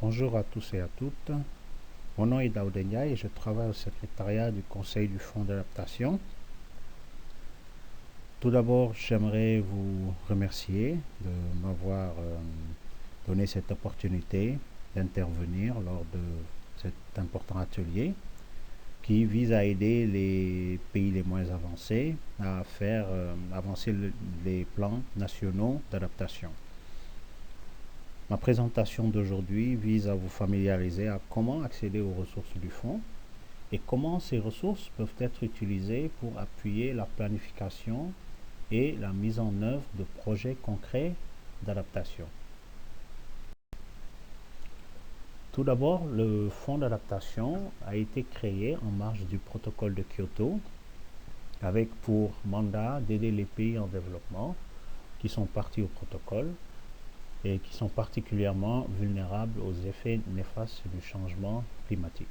Bonjour à tous et à toutes. Mon nom est Daoud Ndiaye et je travaille au secrétariat du Conseil du Fonds d'adaptation. Tout d'abord, j'aimerais vous remercier de m'avoir donné cette opportunité d'intervenir lors de cet important atelier qui vise à aider les pays les moins avancés à faire avancer les plans nationaux d'adaptation. Ma présentation d'aujourd'hui vise à vous familiariser à comment accéder aux ressources du fonds et comment ces ressources peuvent être utilisées pour appuyer la planification et la mise en œuvre de projets concrets d'adaptation. Tout d'abord, le fonds d'adaptation a été créé en marge du protocole de Kyoto avec pour mandat d'aider les pays en développement qui sont partis au protocole et qui sont particulièrement vulnérables aux effets néfastes du changement climatique.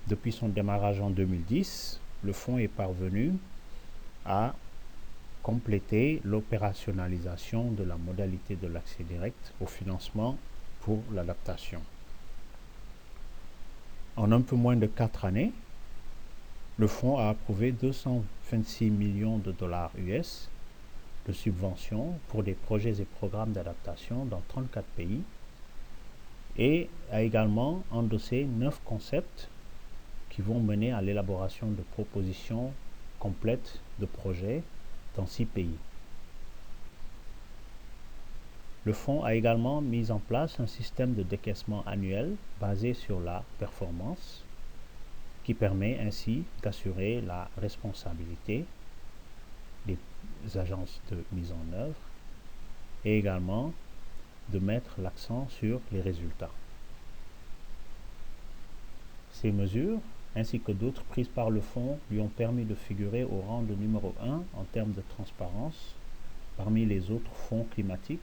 Depuis son démarrage en 2010, le fonds est parvenu à compléter l'opérationnalisation de la modalité de l'accès direct au financement pour l'adaptation. En un peu moins de 4 années, le fonds a approuvé 226 millions de dollars US de subventions pour des projets et programmes d'adaptation dans 34 pays et a également endossé 9 concepts qui vont mener à l'élaboration de propositions complètes de projets dans 6 pays. Le fonds a également mis en place un système de décaissement annuel basé sur la performance qui permet ainsi d'assurer la responsabilité des agences de mise en œuvre et également de mettre l'accent sur les résultats. Ces mesures, ainsi que d'autres prises par le fonds, lui ont permis de figurer au rang de numéro 1 en termes de transparence parmi les autres fonds climatiques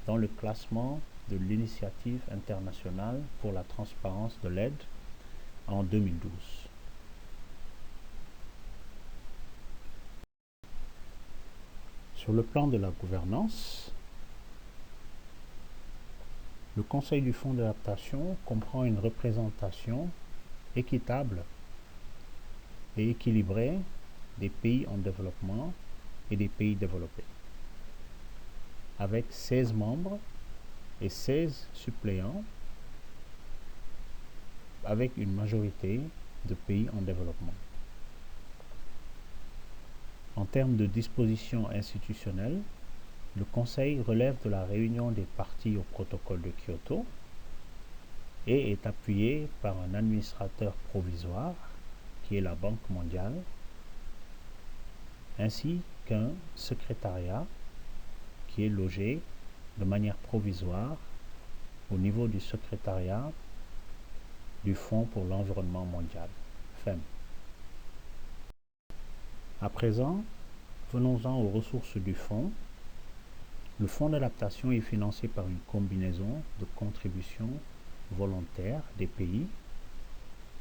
dans le classement de l'initiative internationale pour la transparence de l'aide en 2012. Sur le plan de la gouvernance, le Conseil du Fonds d'adaptation comprend une représentation équitable et équilibrée des pays en développement et des pays développés, avec 16 membres et 16 suppléants, avec une majorité de pays en développement. En termes de dispositions institutionnelles, le Conseil relève de la réunion des parties au protocole de Kyoto et est appuyé par un administrateur provisoire, qui est la Banque mondiale, ainsi qu'un secrétariat qui est logé de manière provisoire au niveau du secrétariat du Fonds pour l'environnement mondial, FEM. À présent, venons-en aux ressources du fonds. Le fonds d'adaptation est financé par une combinaison de contributions volontaires des pays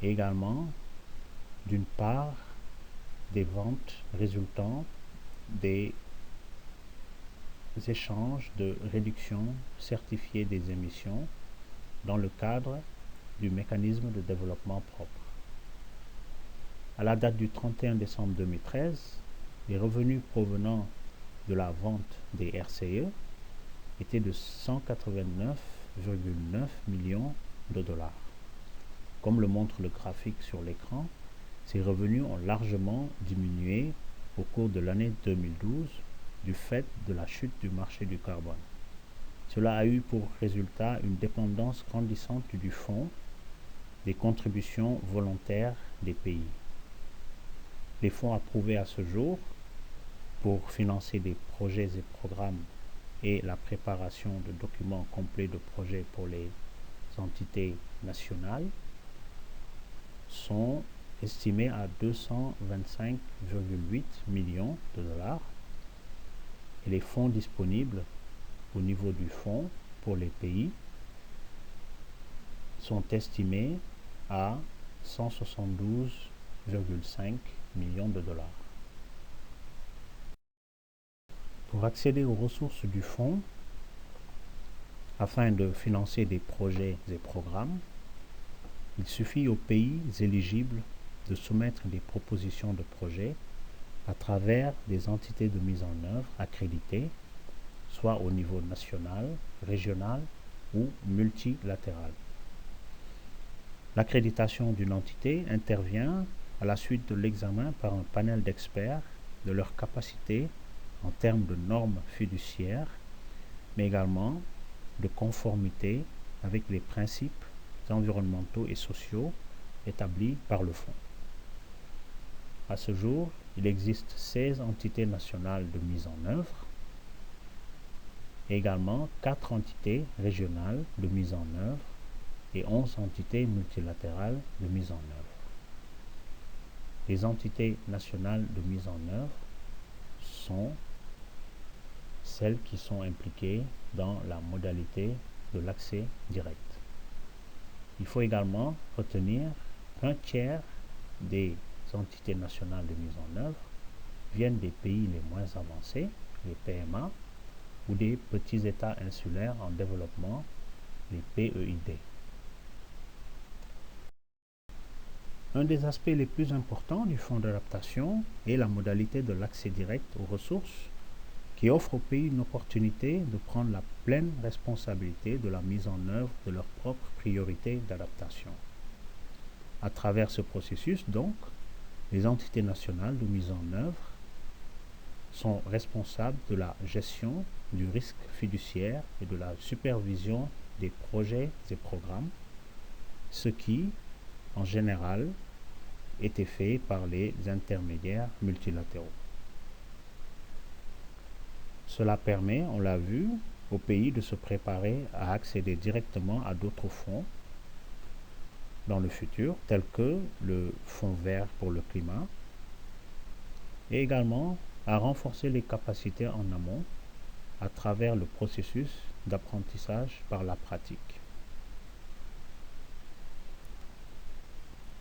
et également d'une part des ventes résultant des échanges de réduction certifiés des émissions dans le cadre du mécanisme de développement propre. À la date du 31 décembre 2013, les revenus provenant de la vente des RCE étaient de 189,9 millions de dollars. Comme le montre le graphique sur l'écran, ces revenus ont largement diminué au cours de l'année 2012 du fait de la chute du marché du carbone. Cela a eu pour résultat une dépendance grandissante du fonds des contributions volontaires des pays. Les fonds approuvés à ce jour pour financer des projets et programmes et la préparation de documents complets de projets pour les entités nationales sont estimés à 225,8 millions de dollars et les fonds disponibles au niveau du fonds pour les pays sont estimés à 172,5 millions de dollars. Pour accéder aux ressources du fonds, Afin de financer des projets et programmes, il suffit aux pays éligibles de soumettre des propositions de projets à travers des entités de mise en œuvre accréditées, soit au niveau national, régional ou multilatéral. L'accréditation d'une entité intervient à la suite de l'examen par un panel d'experts de leur capacité en termes de normes fiduciaires, mais également de conformité avec les principes environnementaux et sociaux établis par le Fonds. À ce jour, il existe 16 entités nationales de mise en œuvre et également 4 entités régionales de mise en œuvre et 11 entités multilatérales de mise en œuvre. Les entités nationales de mise en œuvre sont celles qui sont impliquées dans la modalité de l'accès direct. Il faut également retenir qu'un tiers des entités nationales de mise en œuvre viennent des pays les moins avancés, les PMA, ou des petits États insulaires en développement, les PEID. Un des aspects les plus importants du Fonds d'adaptation est la modalité de l'accès direct aux ressources qui offre au pays une opportunité de prendre la pleine responsabilité de la mise en œuvre de leurs propres priorités d'adaptation. À travers ce processus, donc, les entités nationales de mise en œuvre sont responsables de la gestion du risque fiduciaire et de la supervision des projets et programmes, ce qui, en général, était fait par les intermédiaires multilatéraux. Cela permet, on l'a vu, au pays de se préparer à accéder directement à d'autres fonds dans le futur, tels que le Fonds vert pour le climat, et également à renforcer les capacités en amont à travers le processus d'apprentissage par la pratique.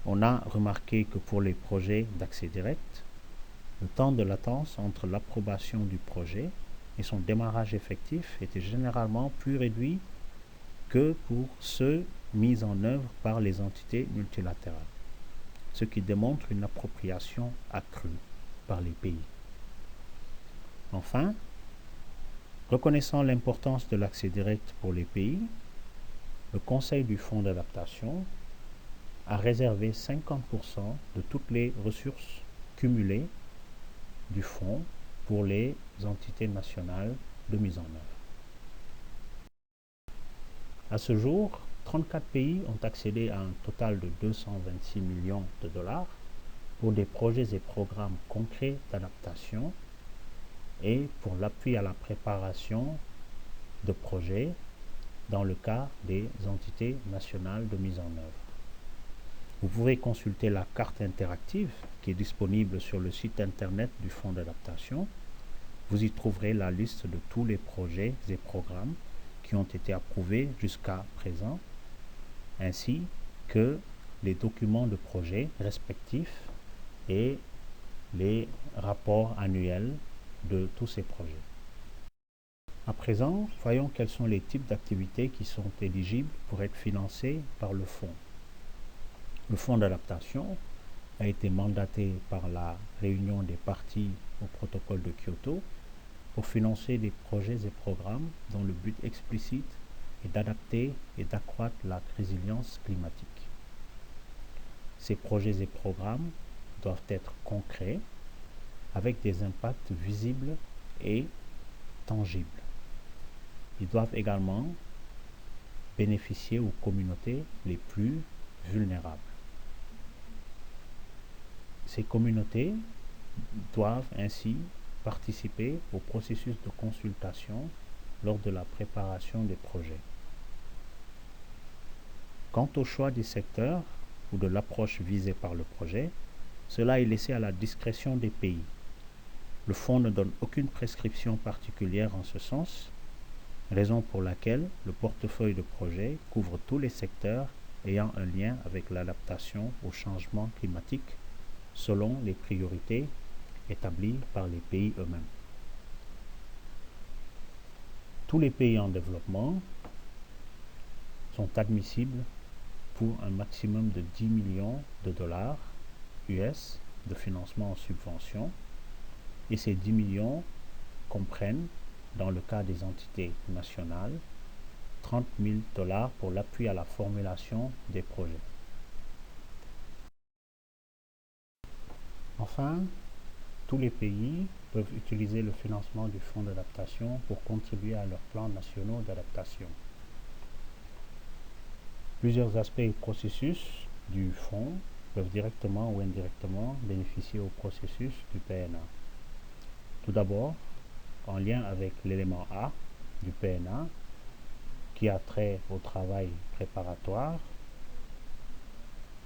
On a remarqué que pour les projets d'accès direct, le temps de latence entre l'approbation du projet et son démarrage effectif était généralement plus réduit que pour ceux mis en œuvre par les entités multilatérales, ce qui démontre une appropriation accrue par les pays. Enfin, reconnaissant l'importance de l'accès direct pour les pays, le Conseil du Fonds d'adaptation a réservé 50% de toutes les ressources cumulées du fonds pour les entités nationales de mise en œuvre. À ce jour, 34 pays ont accédé à un total de 226 millions de dollars pour des projets et programmes concrets d'adaptation et pour l'appui à la préparation de projets dans le cas des entités nationales de mise en œuvre. Vous pouvez consulter la carte interactive qui est disponible sur le site internet du Fonds d'adaptation. Vous y trouverez la liste de tous les projets et programmes qui ont été approuvés jusqu'à présent, ainsi que les documents de projet respectifs et les rapports annuels de tous ces projets. À présent, voyons quels sont les types d'activités qui sont éligibles pour être financés par le fonds. Le fonds d'adaptation a été mandaté par la réunion des parties au protocole de Kyoto pour financer des projets et programmes dont le but explicite est d'adapter et d'accroître la résilience climatique. Ces projets et programmes doivent être concrets, avec des impacts visibles et tangibles. Ils doivent également bénéficier aux communautés les plus vulnérables. Ces communautés doivent ainsi participer au processus de consultation lors de la préparation des projets. Quant au choix des secteurs ou de l'approche visée par le projet, cela est laissé à la discrétion des pays. Le fonds ne donne aucune prescription particulière en ce sens, raison pour laquelle le portefeuille de projet couvre tous les secteurs ayant un lien avec l'adaptation au changement climatique selon les priorités établies par les pays eux-mêmes. Tous les pays en développement sont admissibles pour un maximum de 10 millions de dollars US de financement en subvention, et ces 10 millions comprennent, dans le cas des entités nationales, 30 000 dollars pour l'appui à la formulation des projets. Enfin, tous les pays peuvent utiliser le financement du Fonds d'adaptation pour contribuer à leurs plans nationaux d'adaptation. Plusieurs aspects et processus du fonds peuvent directement ou indirectement bénéficier au processus du PNA. Tout d'abord, en lien avec l'élément A du PNA, qui a trait au travail préparatoire,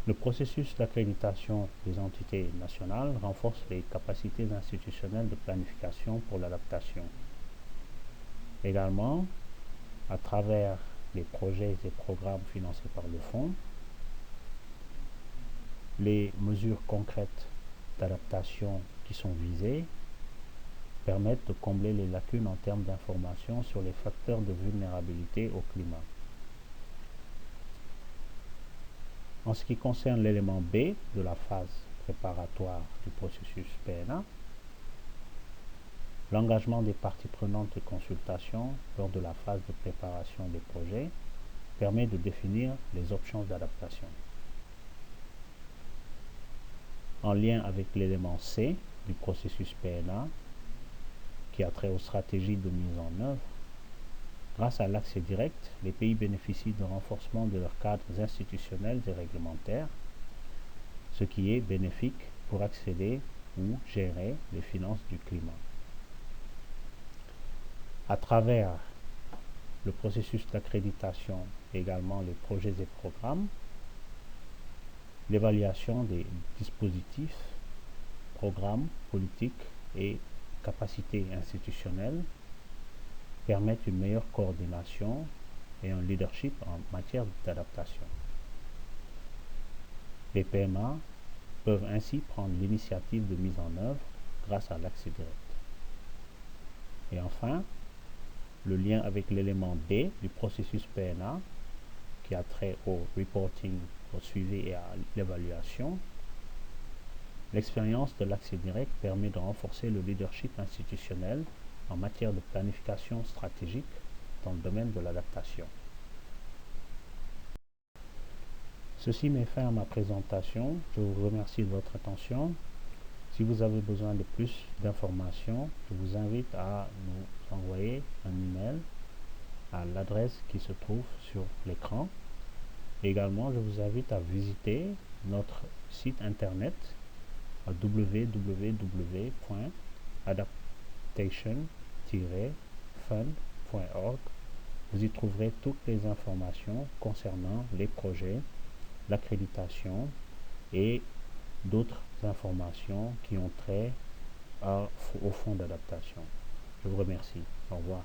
le processus d'accréditation des entités nationales renforce les capacités institutionnelles de planification pour l'adaptation. Également, à travers les projets et programmes financés par le fonds, les mesures concrètes d'adaptation qui sont visées permettent de combler les lacunes en termes d'information sur les facteurs de vulnérabilité au climat. En ce qui concerne l'élément B de la phase préparatoire du processus PNA, l'engagement des parties prenantes de consultation lors de la phase de préparation des projets permet de définir les options d'adaptation. En lien avec l'élément C du processus PNA, qui a trait aux stratégies de mise en œuvre, grâce à l'accès direct, les pays bénéficient d'un renforcement de leurs cadres institutionnels et réglementaires, ce qui est bénéfique pour accéder ou gérer les finances du climat. À travers le processus d'accréditation et également les projets et programmes, l'évaluation des dispositifs, programmes, politiques et capacités institutionnelles permettent une meilleure coordination et un leadership en matière d'adaptation. Les PMA peuvent ainsi prendre l'initiative de mise en œuvre grâce à l'accès direct. Et enfin, le lien avec l'élément D du processus PNA, qui a trait au reporting, au suivi et à l'évaluation. L'expérience de l'accès direct permet de renforcer le leadership institutionnel en matière de planification stratégique dans le domaine de l'adaptation. Ceci met fin à ma présentation. Je vous remercie de votre attention. Si vous avez besoin de plus d'informations, je vous invite à nous envoyer un email à l'adresse qui se trouve sur l'écran. Également, je vous invite à visiter notre site internet à www.adaptation-fund.org. Vous y trouverez toutes les informations concernant les projets, l'accréditation et d'autres informations qui ont trait au fonds d'adaptation. Je vous remercie. Au revoir.